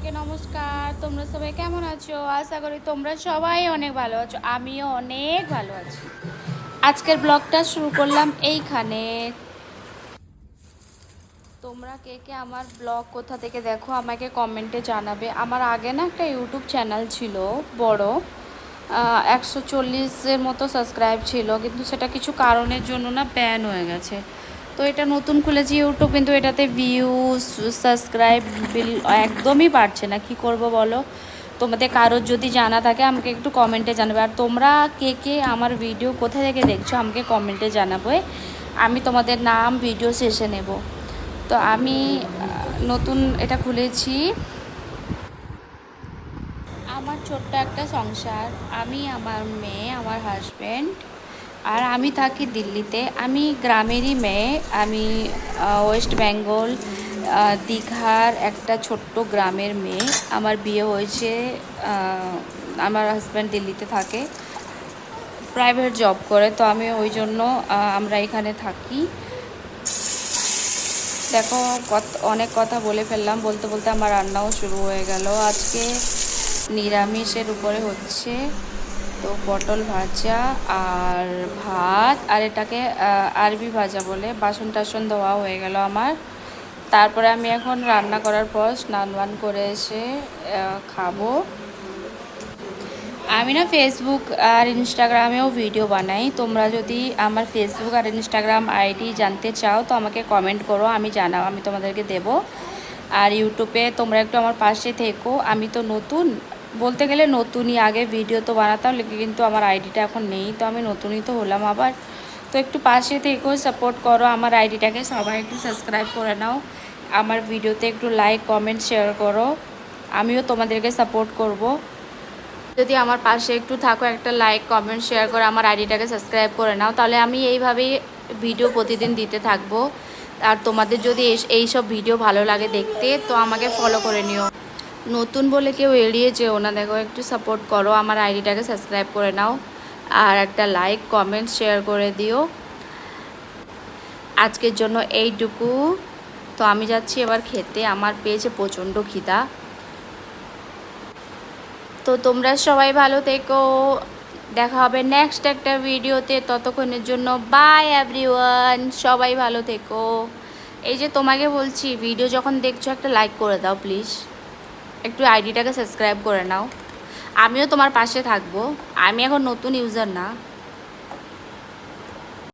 সবাইকে নমস্কার। তোমরা সবাই কেমন আছো? আশা করি তোমরা সবাই অনেক ভালো আছো, আমিও অনেক ভালো আছি। আজকের ব্লগটা শুরু করলাম এইখানে। তোমরা কে কে আমার ব্লগ কোথা থেকে দেখো আমাকে কমেন্টে জানাবে। আমার আগে না একটা ইউটিউব চ্যানেল ছিল বড়, 140-এর মতো সাবস্ক্রাইব ছিল, কিন্তু সেটা কিছু কারণের জন্য না ব্যান হয়ে গেছে। তো এটা নতুন খুলেছি ইউটিউব, কিন্তু এটাতে ভিউজ সাবস্ক্রাইব বিল একদমই বাড়ছে না। কি করব বলো? তোমাদের কারোর যদি জানা থাকে আমাকে একটু কমেন্টে জানাবে। আর তোমরা কে কে আমার ভিডিও কোথা থেকে দেখছো আমাকে কমেন্টে জানাবে, আমি তোমাদের নাম ভিডিও শেষে নেব। তো আমি নতুন এটা খুলেছি, আমার ছোট্ট একটা সংসার। আমি, আমার মেয়ে, আমার হাজব্যান্ড, আর আমি থাকি দিল্লিতে। আমি গ্রামেরই মেয়ে। আমি ওয়েস্ট বেঙ্গল দীঘার একটা ছোট্ট গ্রামের মেয়ে। আমার বিয়ে হয়েছে, আমার হাজব্যান্ড দিল্লিতে থাকে, প্রাইভেট জব করে। তো আমি ওই জন্য আমরা এখানে থাকি। দেখো অনেক কথা বলে ফেললাম, বলতে বলতে আমার রান্নাও শুরু হয়ে গেল। আজকে নিরামিষের উপরে হচ্ছে তো পটল ভাজা আর ভাত, আর এটাকে আরবি ভাজা বলে। বাসন টাসন ধোয়া হয়ে গেল আমার। তারপরে আমি এখন রান্না করার পর স্নান বান করে এসে খাবো। আমি না ফেসবুক আর ইনস্টাগ্রামেও ভিডিও বানাই। তোমরা যদি আমার ফেসবুক আর ইনস্টাগ্রাম আইডি জানতে চাও তো আমাকে কমেন্ট করো, আমি জানাও, আমি তোমাদেরকে দেব। আর ইউটিউবে তোমরা একটু আমার পাশে থেকো। আমি তো নতুন, বলতে গেলে নতুনই, আগে ভিডিও তো বানাতাম কিন্তু আমার আইডিটা এখন নেই, তো আমি নতুনই তো হলাম আবার। তো একটু পাশে থেকো, সাপোর্ট করো আমার আইডিটাকে, সবাই একটু সাবস্ক্রাইব করে নাও, আমার ভিডিওতে একটু লাইক কমেন্ট শেয়ার করো, আমিও তোমাদেরকে সাপোর্ট করব। যদি আমার পাশে একটু থাকো, একটা লাইক কমেন্ট শেয়ার করে আমার আইডিটাকে সাবস্ক্রাইব করে নাও, তাহলে আমি এইভাবেই ভিডিও প্রতিদিন দিতে থাকবো। আর তোমাদের যদি এই সব ভিডিও ভালো লাগে দেখতে তো আমাকে ফলো করে নিও। নতুন বলে কেউ এড়িয়ে যেও না, দেখো একটু সাপোর্ট করো, আমার আইডিটাকে সাবস্ক্রাইব করে নাও আর একটা লাইক কমেন্ট শেয়ার করে দিও। আজকের জন্য এইটুকু। তো আমি যাচ্ছি এবার খেতে, আমার পেয়েছে প্রচণ্ড খিদা। তো তোমরা সবাই ভালো থেকো, দেখা হবে নেক্সট একটা ভিডিওতে। ততক্ষণের জন্য বাই এভরিওয়ান, সবাই ভালো থেকো। এই যে তোমাকে বলছি, ভিডিও যখন দেখছো একটা লাইক করে দাও প্লিজ, একটু আইডিটাকে সাবস্ক্রাইব করে নাও, আমিও তোমার পাশে থাকবো। আমি এখন নতুন ইউজার না।